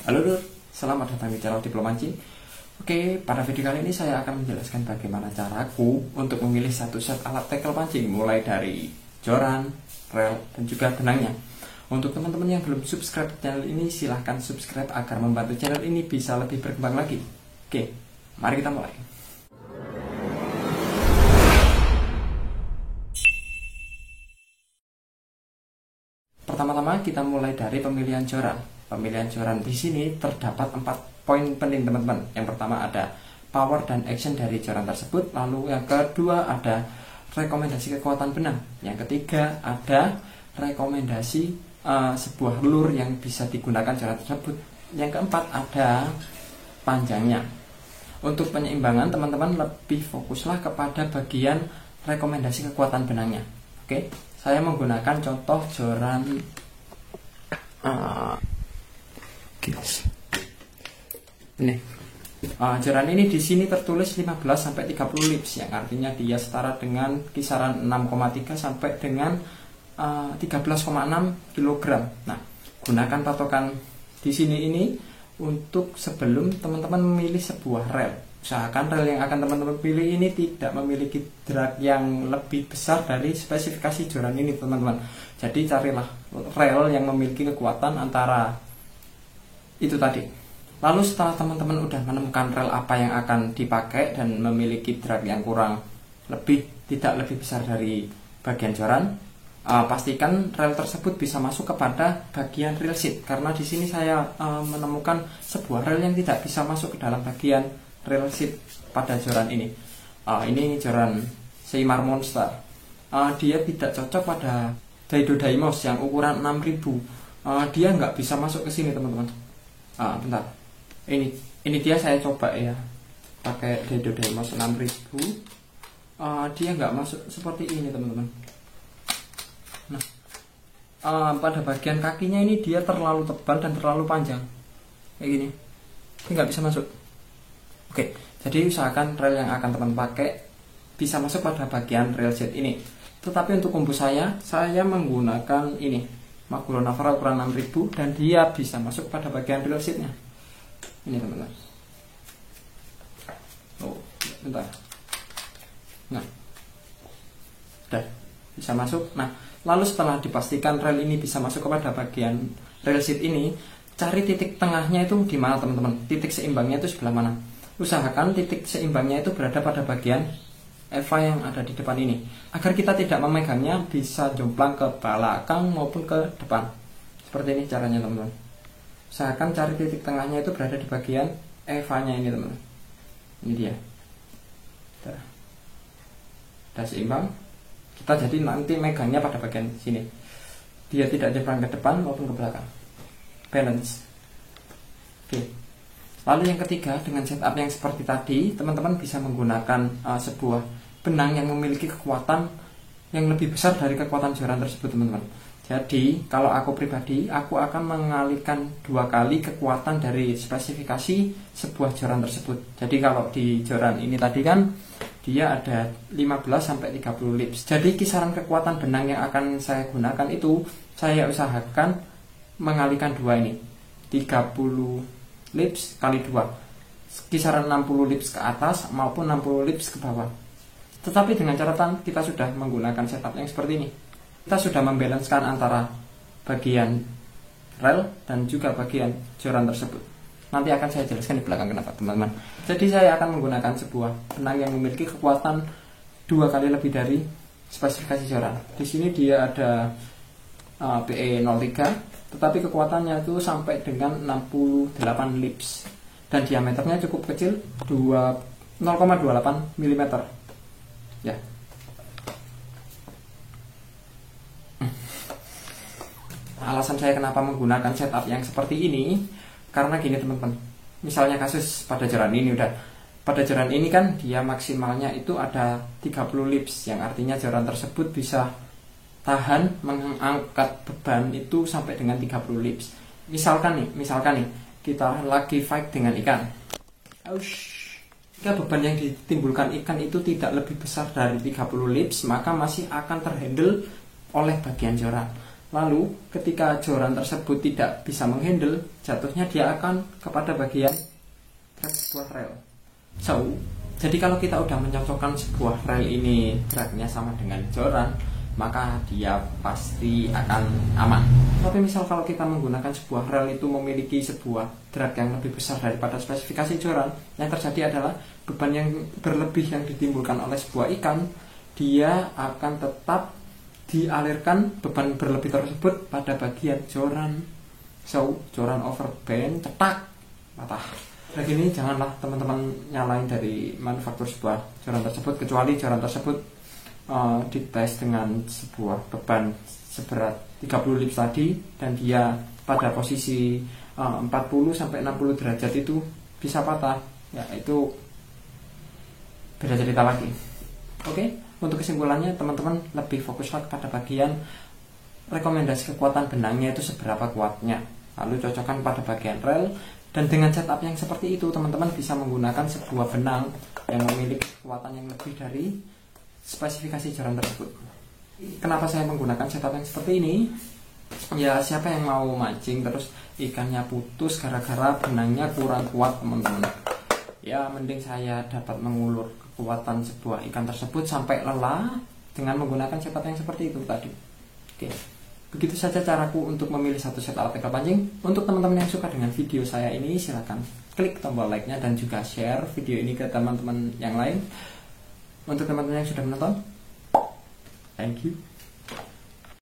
Halo Lur, selamat datang di channel Diplo Mancing. Oke, pada video kali ini saya akan menjelaskan bagaimana caraku untuk memilih satu set alat tackle pancing, mulai dari joran, reel, dan juga benangnya. Untuk teman-teman yang belum subscribe channel ini, silahkan subscribe agar membantu channel ini bisa lebih berkembang lagi. Oke, mari kita mulai. Pertama-tama kita mulai dari pemilihan joran. Pemilihan joran di sini terdapat 4 poin penting teman-teman. Yang pertama ada power dan action dari joran tersebut. Lalu yang kedua ada rekomendasi kekuatan benang. Yang ketiga ada rekomendasi sebuah lure yang bisa digunakan joran tersebut. Yang keempat ada panjangnya. Untuk penyeimbangan teman-teman lebih fokuslah kepada bagian rekomendasi kekuatan benangnya. Oke, saya menggunakan contoh joran ini. Joran ini di sini tertulis 15 sampai 30 lips, yang artinya dia setara dengan kisaran 6,3 sampai dengan 13,6 kg. Nah, gunakan patokan di sini ini untuk sebelum teman-teman memilih sebuah reel. Usahakan reel yang akan teman-teman pilih ini tidak memiliki drag yang lebih besar dari spesifikasi joran ini, teman-teman. Jadi carilah reel yang memiliki kekuatan antara itu tadi. Lalu setelah teman-teman udah menemukan reel apa yang akan dipakai dan memiliki drag yang kurang tidak lebih besar dari bagian joran, pastikan reel tersebut bisa masuk kepada bagian reel seat, karena di sini saya menemukan sebuah reel yang tidak bisa masuk ke dalam bagian reel seat pada joran ini. Ini joran Seimar Monster. Dia tidak cocok pada Daido Daimos yang ukuran 6000. Dia nggak bisa masuk ke sini, teman-teman. Bentar. Ini dia saya coba ya, pakai Daido Daimos 6000. Dia nggak masuk seperti ini, teman-teman. Nah, pada bagian kakinya ini dia terlalu tebal dan terlalu panjang, kayak gini. Dia nggak bisa masuk. Oke, jadi usahakan reel yang akan teman pakai bisa masuk pada bagian reel seat ini. Tetapi untuk kombo saya menggunakan ini Maguro Navara ukuran 6000 dan dia bisa masuk pada bagian reel seatnya. Ini, teman-teman. Bentar. Nah, udah bisa masuk. Nah, lalu setelah dipastikan reel ini bisa masuk kepada bagian reel seat ini, cari titik tengahnya itu di mana, teman-teman. Titik seimbangnya itu sebelah mana? Usahakan titik seimbangnya itu berada pada bagian Eva yang ada di depan ini, agar kita tidak memegangnya bisa jomplang ke belakang maupun ke depan. Seperti ini caranya, teman-teman. Usahakan cari titik tengahnya itu berada di bagian Eva-nya ini, teman-teman. Ini dia. Sudah seimbang. Kita jadi nanti megangnya pada bagian sini. Dia tidak jomplang ke depan maupun ke belakang. Balance. Oke. Lalu yang ketiga, dengan setup yang seperti tadi, teman-teman bisa menggunakan sebuah benang yang memiliki kekuatan yang lebih besar dari kekuatan joran tersebut, teman-teman. Jadi, kalau aku pribadi, aku akan mengalihkan 2 kali kekuatan dari spesifikasi sebuah joran tersebut. Jadi, kalau di joran ini tadi kan, dia ada 15 sampai 30 lips. Jadi, kisaran kekuatan benang yang akan saya gunakan itu, saya usahakan mengalihkan 2 ini. 30 lips kali 2, kisaran 60 lips ke atas maupun 60 lips ke bawah. Tetapi dengan catatan kita sudah menggunakan setup yang seperti ini. Kita sudah membalancekan antara bagian reel dan juga bagian joran tersebut. Nanti akan saya jelaskan di belakang kenapa, teman-teman. Jadi saya akan menggunakan sebuah benang yang memiliki kekuatan 2 kali lebih dari spesifikasi joran. Di sini dia ada PE03, tetapi kekuatannya itu sampai dengan 68 lips dan diameternya cukup kecil, 0,28 mm ya. Alasan saya kenapa menggunakan setup yang seperti ini karena gini, teman-teman. Misalnya kasus pada joran ini, pada joran ini kan dia maksimalnya itu ada 30 lips, yang artinya joran tersebut bisa tahan mengangkat beban itu sampai dengan 30 lips. Misalkan nih kita lagi fight dengan ikan. Jika beban yang ditimbulkan ikan itu tidak lebih besar dari 30 lips, maka masih akan terhandle oleh bagian joran. Lalu ketika joran tersebut tidak bisa menghandle, jatuhnya dia akan kepada bagian track sebuah rel. So, jadi kalau kita udah mencocokkan sebuah rel ini tracknya sama dengan joran, maka dia pasti akan aman. Tapi misal kalau kita menggunakan sebuah rel itu memiliki sebuah drag yang lebih besar daripada spesifikasi joran, yang terjadi adalah beban yang berlebih yang ditimbulkan oleh sebuah ikan, dia akan tetap dialirkan beban berlebih tersebut pada bagian joran. So, joran overbend, cetak, patah. Drag ini janganlah teman-teman nyalain dari manufaktur sebuah joran tersebut, kecuali joran tersebut dites dengan sebuah beban seberat 30 lips tadi, dan dia pada posisi 40-60 derajat itu bisa patah, ya itu beda cerita lagi. Oke, untuk kesimpulannya teman-teman lebih fokuslah kepada bagian rekomendasi kekuatan benangnya itu seberapa kuatnya, lalu cocokkan pada bagian rel, dan dengan setup yang seperti itu teman-teman bisa menggunakan sebuah benang yang memiliki kekuatan yang lebih dari spesifikasi joran tersebut. Kenapa saya menggunakan setup yang seperti ini? Ya, siapa yang mau mancing terus ikannya putus gara-gara benangnya kurang kuat teman-teman? Ya, mending saya dapat mengulur kekuatan sebuah ikan tersebut sampai lelah dengan menggunakan setup yang seperti itu tadi. Oke, begitu saja caraku untuk memilih satu set alat ikan pancing. Untuk teman-teman yang suka dengan video saya ini, silakan klik tombol like-nya dan juga share video ini ke teman-teman yang lain. Untuk teman-teman yang sudah menonton, thank you.